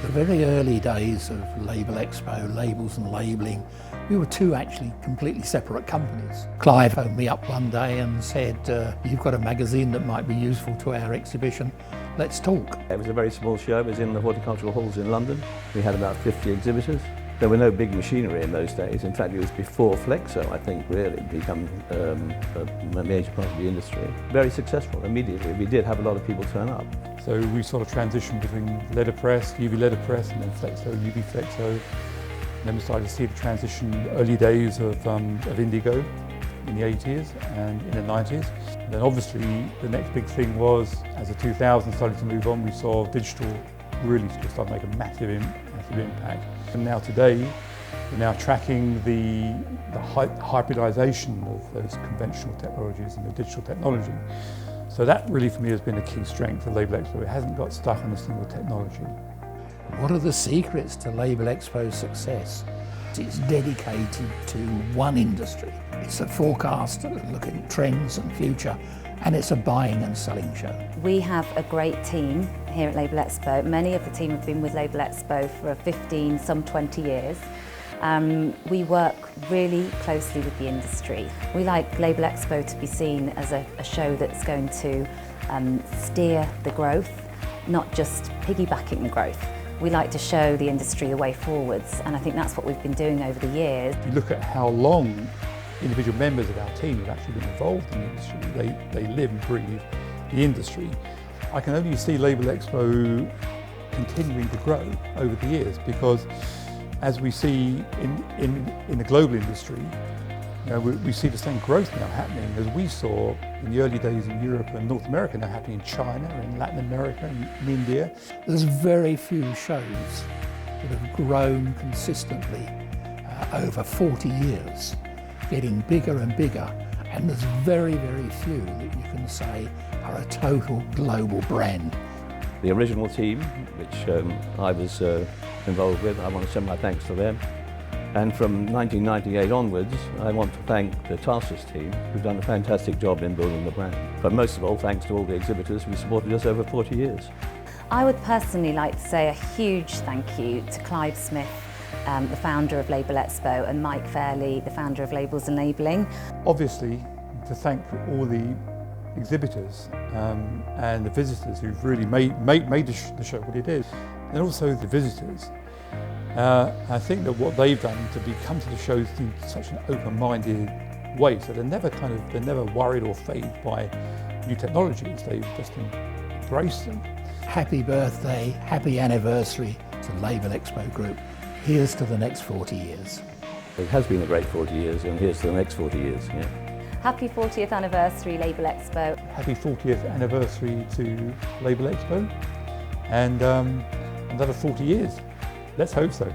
The very early days of Labelexpo, labels and labelling, we were two actually completely separate companies. Clive phoned me up one day and said, you've got a magazine that might be useful to our exhibition, let's talk. It was a very small show. It was in the horticultural halls in London. We had about 50 exhibitors. There were no big machinery in those days. In fact, it was before Flexo, I think, really become a major part of the industry. Very successful immediately. We did have a lot of people turn up. So we sort of transitioned between letterpress, UV letterpress, and then Flexo, UV Flexo. And then we started to see the transition, early days of indigo in the 80s and in the 90s. And then obviously the next big thing was, as the 2000s started to move on, we saw digital really start to make a massive impact. And now today, we're now tracking the hybridization of those conventional technologies and the digital technology. So that really for me has been a key strength of Labelexpo. It hasn't got stuck on a single technology. What are the secrets to Labelexpo's success? It's dedicated to one industry. It's a forecast, looking at trends and future, and it's a buying and selling show. We have a great team here at Labelexpo. Many of the team have been with Labelexpo for 15, some 20 years. We work really closely with the industry. We like Labelexpo to be seen as a show that's going to steer the growth, not just piggybacking the growth. We like to show the industry the way forwards, and I think that's what we've been doing over the years. If you look at how long individual members of our team have actually been involved in the industry, they live and breathe the industry. I can only see Labelexpo continuing to grow over the years, because as we see in the global industry, you know, we see the same growth now happening as we saw in the early days in Europe and North America, now happening in China, in Latin America, in India. There's very few shows that have grown consistently over 40 years, getting bigger and bigger, and there's very, very few that you can say are a total global brand. The original team, which I was involved with, I want to send my thanks to them. And from 1998 onwards, I want to thank the Tarsus team, who've done a fantastic job in building the brand. But most of all, thanks to all the exhibitors who supported us over 40 years. I would personally like to say a huge thank you to Clive Smith, the founder of Labelexpo, and Mike Fairley, the founder of Labels and Labelling. Obviously, to thank all the exhibitors and the visitors who've really made the show what it is, and also the visitors. I think that what they've done to come to the shows in such an open-minded way, so they're never worried or fazed by new technologies. They've just embraced them. Happy birthday, happy anniversary to Labelexpo Group. Here's to the next 40 years. It has been a great 40 years, and here's to the next 40 years. Yeah. Happy 40th anniversary, Labelexpo. Happy 40th anniversary to Labelexpo, and another 40 years. Let's hope so.